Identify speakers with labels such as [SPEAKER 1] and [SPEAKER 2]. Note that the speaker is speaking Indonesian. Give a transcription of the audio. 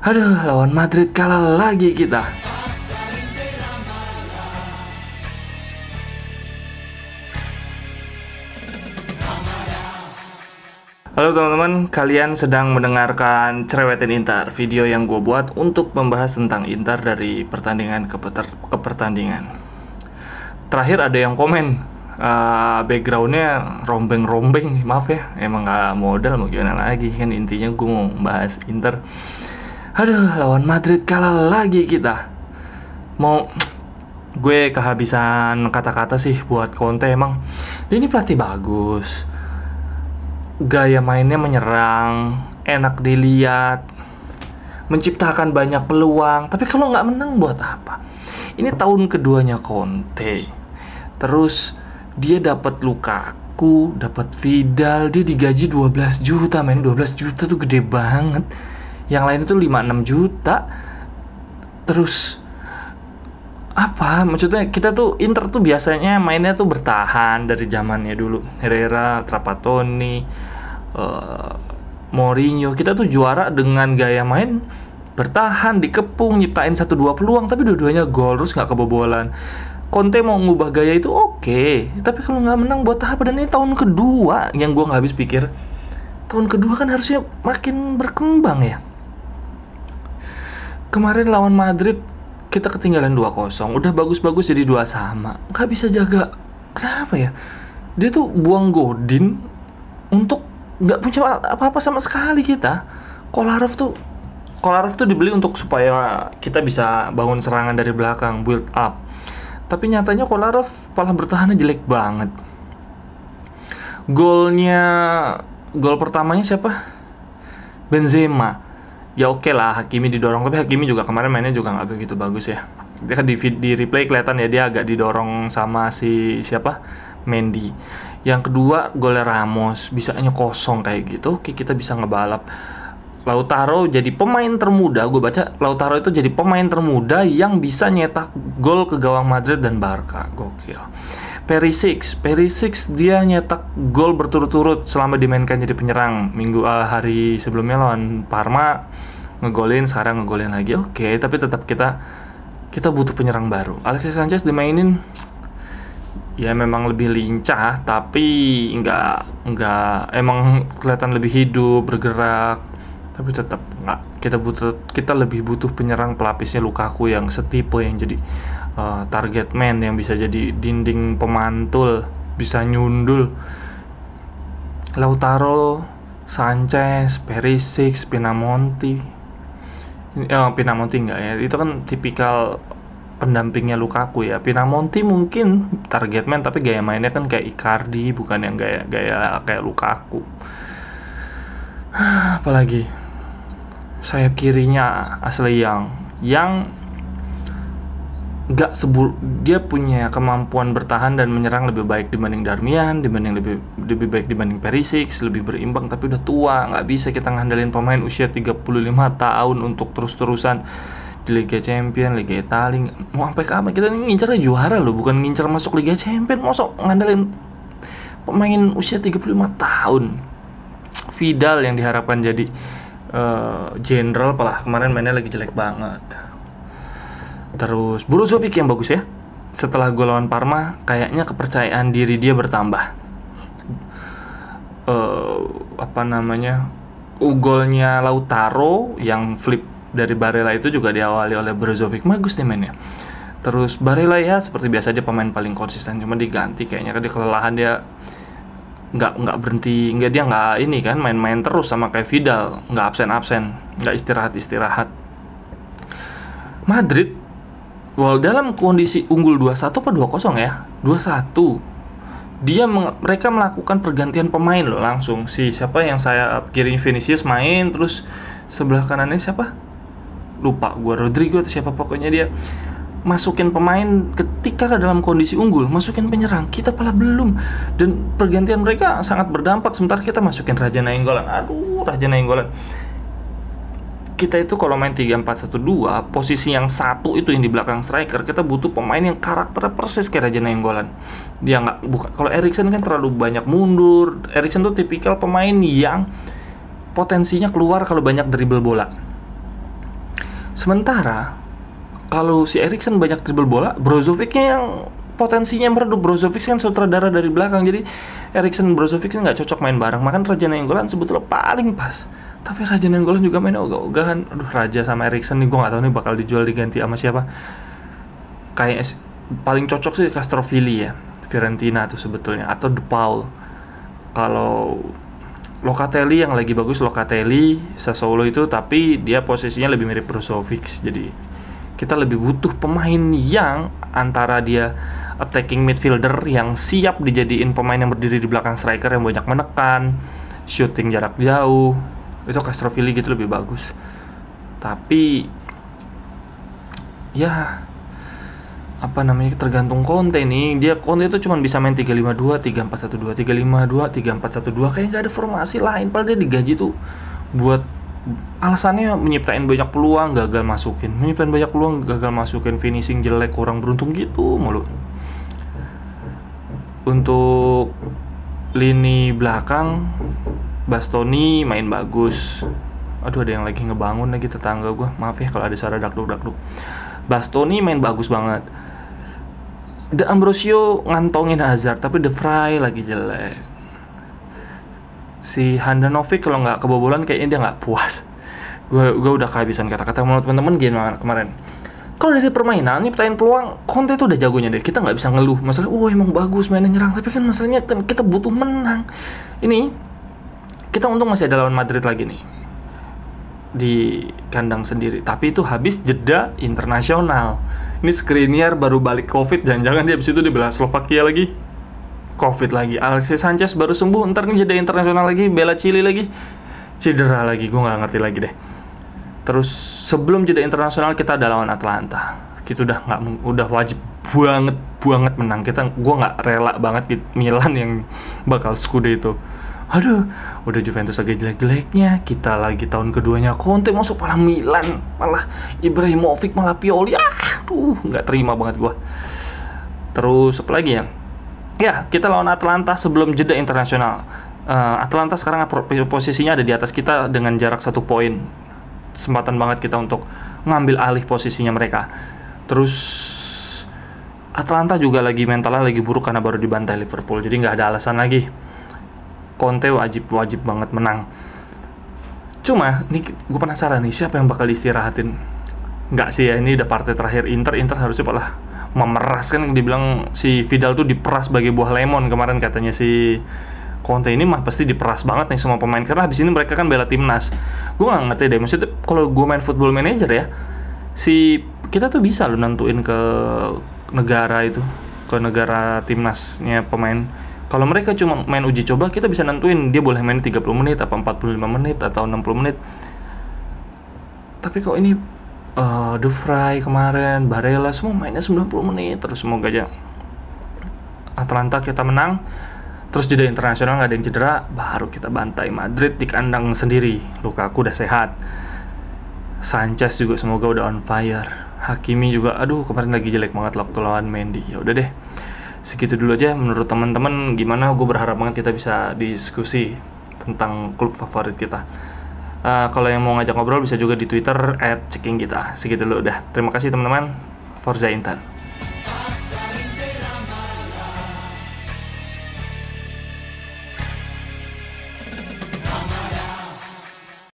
[SPEAKER 1] Aduh, lawan Madrid kalah lagi kita. Halo teman-teman, kalian sedang mendengarkan Cerewetin Inter, video yang gue buat untuk membahas tentang Inter dari pertandingan ke pertandingan. Terakhir ada yang komen, backgroundnya rombeng-rombeng, maaf ya, emang gak modal, mau gimana lagi, kan intinya gue mau bahas Inter. Aduh, lawan Madrid kalah lagi kita. Gue kehabisan kata-kata sih buat Conte emang. Dia ini pelatih bagus, gaya mainnya menyerang, enak dilihat, menciptakan banyak peluang. Tapi kalau nggak menang buat apa? Ini tahun keduanya Conte. Terus dia dapat Lukaku, dapat Vidal, dia digaji 12 juta, men. 12 juta tuh gede banget. Yang lain itu 5-6 juta. Terus apa? Maksudnya kita tuh Inter tuh biasanya mainnya tuh bertahan dari zamannya dulu. Herrera, Trapattoni, Mourinho. Kita tuh juara dengan gaya main bertahan, dikepung, nyiptain 1-2 peluang, tapi dua-duanya gol, terus nggak kebobolan. Conte mau ngubah gaya itu oke, tapi kalau nggak menang buat apa? Dan ini tahun kedua yang gue nggak habis pikir. Tahun kedua kan harusnya makin berkembang ya. Kemarin lawan Madrid kita ketinggalan 2-0, udah bagus-bagus jadi 2-2, nggak bisa jaga. Kenapa ya? Dia tuh buang Godin untuk nggak punya apa-apa sama sekali kita. Kolarov tuh dibeli untuk supaya kita bisa bangun serangan dari belakang, build up. Tapi nyatanya Kolarov malah bertahannya jelek banget. Gol pertamanya siapa? Benzema. Ya oke lah, Hakimi didorong, tapi Hakimi juga kemarin mainnya juga nggak begitu bagus ya. Dia kan di replay kelihatan ya, dia agak didorong sama si siapa, Mendy. Yang kedua golnya Ramos, bisanya kosong kayak gitu. Oke, kita bisa ngebalap. Lautaro jadi pemain termuda, gue baca Lautaro itu jadi pemain termuda yang bisa nyetak gol ke gawang Madrid dan Barca. Gokil. Perisic dia nyetak gol berturut-turut selama dimainkan jadi penyerang. Hari sebelumnya lawan Parma ngegolin, sekarang ngegolin lagi. Oke, tapi tetap kita butuh penyerang baru. Alexis Sanchez dimainin ya memang lebih lincah, tapi nggak emang kelihatan lebih hidup, bergerak. Tapi tetap nggak, kita lebih butuh penyerang pelapisnya Lukaku yang setipe, yang jadi target man, yang bisa jadi dinding pemantul, bisa nyundul. Lautaro, Sanchez, Perisic, Pinamonti enggak ya, itu kan tipikal pendampingnya Lukaku ya. Pinamonti mungkin target man, tapi gaya mainnya kan kayak Icardi, bukan yang gaya kayak Lukaku. Apalagi sayap kirinya Ashley yang dia punya kemampuan bertahan dan menyerang lebih baik dibanding Darmian, lebih baik dibanding Perisic, lebih berimbang, tapi udah tua, nggak bisa kita ngandelin pemain usia 35 tahun untuk terus-terusan di Liga Champions, Liga Italia. Mau sampai kapan? Kita ini ngincernya juara loh, bukan ngincer masuk Liga Champions. Mosok ngandelin pemain usia 35 tahun. Vidal yang diharapkan jadi jenderal, kemarin mainnya lagi jelek banget. Terus Brozovic yang bagus ya. Setelah gol lawan Parma, kayaknya kepercayaan diri dia bertambah. Golnya Lautaro yang flip dari Barella itu juga diawali oleh Brozovic, bagus nih mainnya. Terus Barella ya seperti biasa, dia pemain paling konsisten, cuma diganti kayaknya kan dia kelelahan, dia nggak berhenti, dia nggak ini kan main-main terus sama kayak Vidal, nggak absen, nggak istirahat. Madrid dalam kondisi unggul 2-1 apa 2-0 ya? 2-1. Mereka melakukan pergantian pemain loh langsung. Siapa yang saya kiri, Vinicius main, terus sebelah kanannya siapa? Lupa gua, Rodrigo atau siapa, pokoknya dia masukin pemain ketika dalam kondisi unggul, masukin penyerang. Kita malah belum. Dan pergantian mereka sangat berdampak, sementara kita masukin Raja Nainggolan. Raja Nainggolan. Kita itu kalau main 3-4-1-2, posisi yang satu itu yang di belakang striker, kita butuh pemain yang karakternya persis kayak Raja Nainggolan. Dia kalau Eriksen kan terlalu banyak mundur. Eriksen tuh tipikal pemain yang potensinya keluar kalau banyak dribble bola. Sementara kalau si Eriksen banyak dribble bola, Brozovicnya yang potensinya meredup. Brozovic kan sutradara dari belakang, jadi Eriksen Brozovic nggak cocok main bareng. Makan Raja Nainggolan sebetulnya paling pas, tapi Raja Nainggolan juga main ogah-ogahan. Aduh, Raja sama Eriksen nih gue nggak tahu nih bakal dijual diganti sama siapa. Kayak paling cocok sih Castrovilli ya, Fiorentina tuh sebetulnya, atau De Paul. Kalau Locatelli yang lagi bagus, Locatelli Sassuolo itu, tapi dia posisinya lebih mirip Brozovic. Jadi kita lebih butuh pemain yang antara dia attacking midfielder yang siap dijadiin pemain yang berdiri di belakang striker yang banyak menekan, shooting jarak jauh. Itu Castrovilli gitu lebih bagus. Tapi ya apa namanya, tergantung Conte nih. Conte itu cuma bisa main 3-5-2, 3-4-1-2, 3-5-2, 3-4-1-2. Kayak gak ada formasi lain. Padahal dia digaji tuh buat alasannya menyiptain banyak peluang, gagal masukin. Menyiptain banyak peluang, gagal masukin. Finishing jelek, kurang beruntung gitu mulu. Untuk lini belakang, Bastoni main bagus. Aduh, ada yang lagi ngebangun lagi tetangga gue. Maaf ya kalau ada suara dakduk-dakduk. Bastoni main bagus banget. De Ambrosio ngantongin Hazard, tapi De Vrij lagi jelek. Si Handanovic kalau nggak kebobolan kayaknya dia nggak puas. Gue udah kehabisan kata-kata. Menurut teman-teman gimana kemarin? Kalau dari permainan, nyiptain peluang, Conte tuh udah jagonya deh. Kita nggak bisa ngeluh. Masalah, emang bagus mainnya nyerang. Tapi kan masalahnya kan kita butuh menang. Ini, kita untung masih ada lawan Madrid lagi nih. Di kandang sendiri. Tapi itu habis jeda internasional. Ini Skriniar baru balik COVID, jangan-jangan dia abis itu dibela Slovakia lagi, COVID lagi. Alexis Sanchez baru sembuh, ntar nih jeda internasional lagi, bela Chili lagi, cedera lagi, gue nggak ngerti lagi deh. Terus sebelum jeda internasional kita ada lawan Atalanta. Kita udah wajib banget menang. Gue nggak rela banget Milan yang bakal Scudetto. Aduh, udah Juventus lagi jelek-jeleknya, kita lagi tahun keduanya Conte masuk malah Milan, malah Ibrahimovic, malah Pioli. Nggak terima banget gua. Terus apa lagi ya? Ya, kita lawan Atalanta sebelum jeda internasional. Atalanta sekarang posisinya ada di atas kita dengan jarak 1 poin. Kesempatan banget kita untuk ngambil alih posisinya mereka. Terus Atalanta juga lagi mentalnya lagi buruk karena baru dibantai Liverpool, jadi nggak ada alasan lagi. Conte wajib banget menang. Cuma nih gue penasaran nih, siapa yang bakal istirahatin? Nggak sih ya, ini udah partai terakhir Inter harusnya malah memeras. Kan dibilang si Vidal tuh diperas sebagai buah lemon kemarin katanya si Conte. Ini mah pasti diperas banget nih semua pemain, karena habis ini mereka kan bela timnas. Gue nggak ngerti deh, maksudnya kalau gue main Football Manager ya, kita tuh bisa lo nentuin ke negara itu, ke negara timnasnya pemain. Kalau mereka cuma main uji coba, kita bisa nentuin dia boleh main 30 menit, apa 45 menit, atau 60 menit. Tapi kok ini De Vrij kemarin, Barella, semua mainnya 90 menit. Terus semoga aja Atalanta kita menang. Terus jeda internasional nggak ada yang cedera, baru kita bantai Madrid di kandang sendiri. Lukaku udah sehat. Sanchez juga semoga udah on fire. Hakimi juga, aduh kemarin lagi jelek banget waktu lawan Mendy. Ya udah deh. Segitu dulu aja. Menurut teman-teman gimana? Gue berharap banget kita bisa diskusi tentang klub favorit kita. Kalau yang mau ngajak ngobrol bisa juga di Twitter @ceking kita. Segitu dulu udah. Terima kasih teman-teman. Forza Inter.